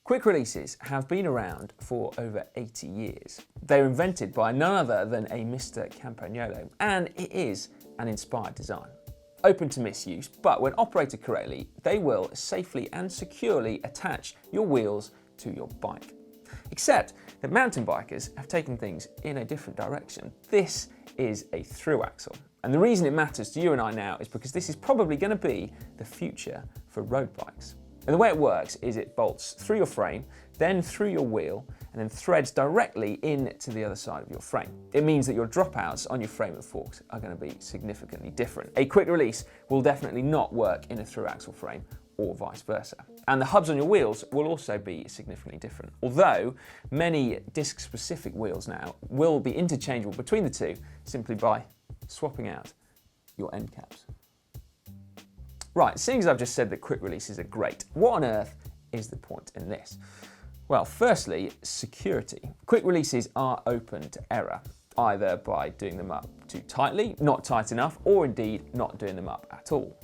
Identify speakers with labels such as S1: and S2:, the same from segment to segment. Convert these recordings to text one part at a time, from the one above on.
S1: Quick releases have been around for over 80 years. They were invented by none other than a Mr Campagnolo, and it is an inspired design. Open to misuse, but when operated correctly, they will safely and securely attach your wheels to your bike. Except that mountain bikers have taken things in a different direction. This is a Thru-axle. And the reason it matters to you and I now is because this is probably going to be the future for road bikes. And the way it works is it bolts through your frame, then through your wheel, and then threads directly into the other side of your frame. It means that your dropouts on your frame and forks are going to be significantly different. A quick release will definitely not work in a Thru-axle frame or vice versa. And the hubs on your wheels will also be significantly different. Although many disc-specific wheels now will be interchangeable between the two simply by swapping out your end caps. Right, seeing as I've just said that quick releases are great, what on earth is the point in this? Well, firstly, security. Quick releases are open to error, either by doing them up too tightly, not tight enough, or indeed not doing them up at all.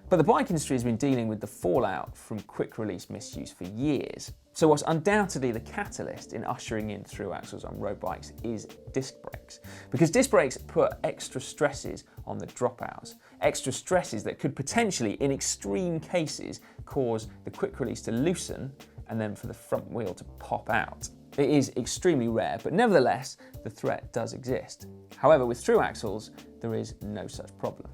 S1: But the bike industry has been dealing with the fallout from quick release misuse for years. So what's undoubtedly the catalyst in ushering in Thru-axles on road bikes is disc brakes. Because disc brakes put extra stresses on the dropouts, extra stresses that could potentially, in extreme cases, cause the quick release to loosen and then for the front wheel to pop out. It is extremely rare, but nevertheless, the threat does exist. However, with Thru-axles, there is no such problem.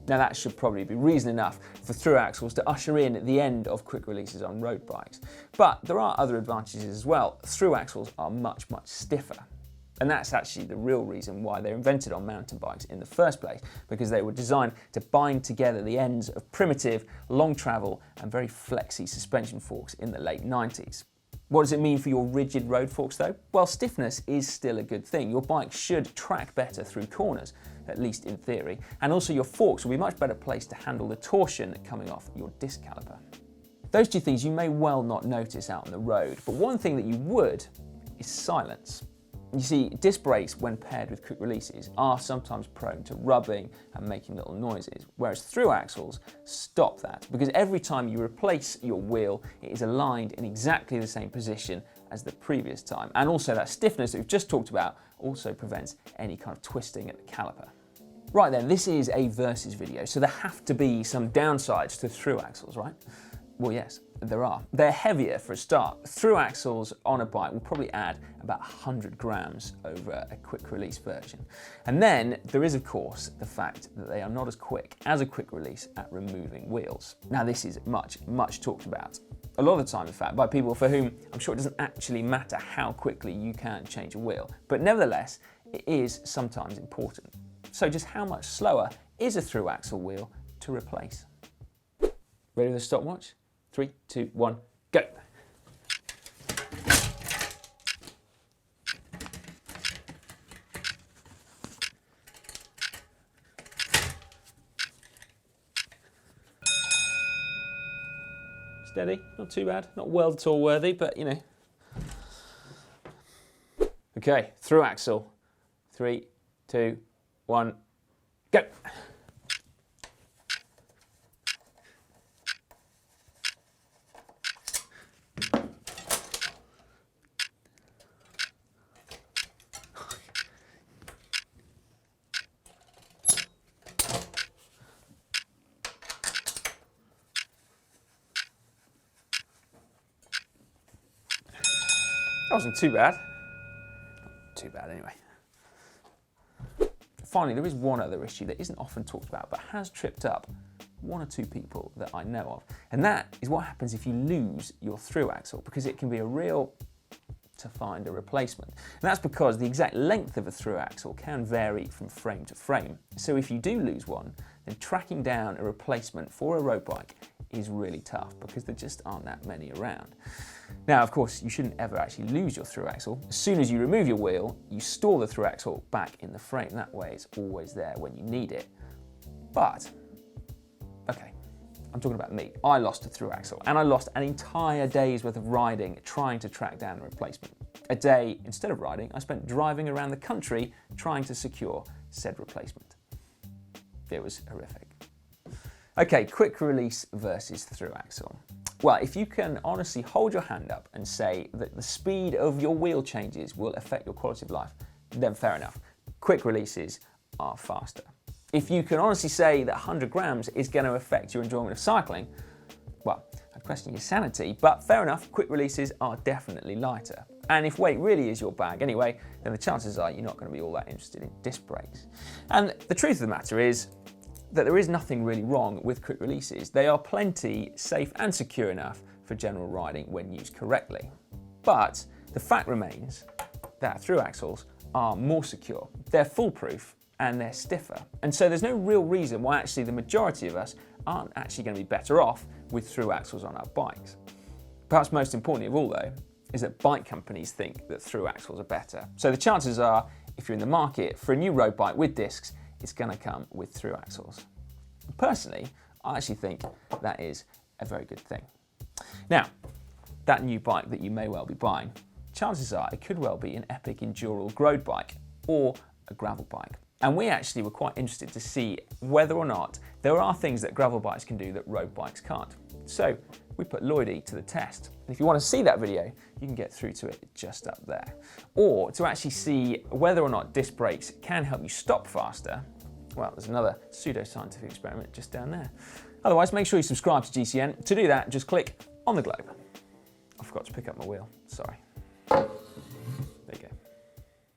S1: Now that should probably be reason enough for Thru-axles to usher in the end of quick releases on road bikes. But there are other advantages as well. Thru-axles are much, much stiffer. And that's actually the real reason why they're invented on mountain bikes in the first place, because they were designed to bind together the ends of primitive, long travel and very flexy suspension forks in the late 90s. What does it mean for your rigid road forks though? Well, stiffness is still a good thing. Your bike should track better through corners, at least in theory, and also your forks will be much better placed to handle the torsion coming off your disc caliper. Those two things you may well not notice out on the road, but one thing that you would is silence. You see, disc brakes, when paired with quick releases, are sometimes prone to rubbing and making little noises, whereas Thru-axles stop that, because every time you replace your wheel, it is aligned in exactly the same position as the previous time. And also that stiffness that we've just talked about also prevents any kind of twisting at the caliper. Right then, this is a versus video, so there have to be some downsides to Thru-axles, right? Well, yes, there are. They're heavier for a start. Thru-axles on a bike will probably add about 100 grams over a quick release version. And then there is, of course, the fact that they are not as quick as a quick release at removing wheels. Now, this is much, much talked about. A lot of the time, in fact, by people for whom I'm sure it doesn't actually matter how quickly you can change a wheel. But nevertheless, it is sometimes important. So just how much slower is a Thru-axle wheel to replace? Ready with the stopwatch? 3, 2, 1, go. Steady, not too bad, not world tour worthy, but you know. Okay, Thru-axle. 3, 2, 1, go. That wasn't too bad. Not too bad anyway. Finally, there is one other issue that isn't often talked about but has tripped up one or two people that I know of. And that is what happens if you lose your Thru-axle, because it can be a real to find a replacement. And that's because the exact length of a Thru-axle can vary from frame to frame. So if you do lose one, then tracking down a replacement for a road bike is really tough because there just aren't that many around. Now, of course, you shouldn't ever actually lose your Thru-axle. As soon as you remove your wheel, you store the Thru-axle back in the frame. That way it's always there when you need it. But, okay, I'm talking about me. I lost a Thru-axle and I lost an entire day's worth of riding trying to track down a replacement. A day, instead of riding, I spent driving around the country trying to secure said replacement. It was horrific. Okay, quick release versus Thru-axle. Well, if you can honestly hold your hand up and say that the speed of your wheel changes will affect your quality of life, then fair enough. Quick releases are faster. If you can honestly say that 100 grams is going to affect your enjoyment of cycling, well, I'd question your sanity, but fair enough, quick releases are definitely lighter. And if weight really is your bag anyway, then the chances are you're not going to be all that interested in disc brakes. And the truth of the matter is that there is nothing really wrong with quick releases. They are plenty safe and secure enough for general riding when used correctly. But the fact remains that Thru-axles are more secure, they're foolproof, and they're stiffer. And so there's no real reason why actually the majority of us aren't actually going to be better off with Thru-axles on our bikes. Perhaps most importantly of all though, is that bike companies think that Thru-axles are better. So the chances are, if you're in the market for a new road bike with discs, it's going to come with Thru-axles. Personally, I actually think that is a very good thing. Now, that new bike that you may well be buying, chances are it could well be an epic endural road bike or a gravel bike. And we actually were quite interested to see whether or not there are things that gravel bikes can do that road bikes can't. So we put Lloydie to the test. And if you want to see that video, you can get through to it just up there. Or to actually see whether or not disc brakes can help you stop faster, well, there's another pseudo-scientific experiment just down there. Otherwise, make sure you subscribe to GCN. To do that, just click on the globe. I forgot to pick up my wheel, sorry.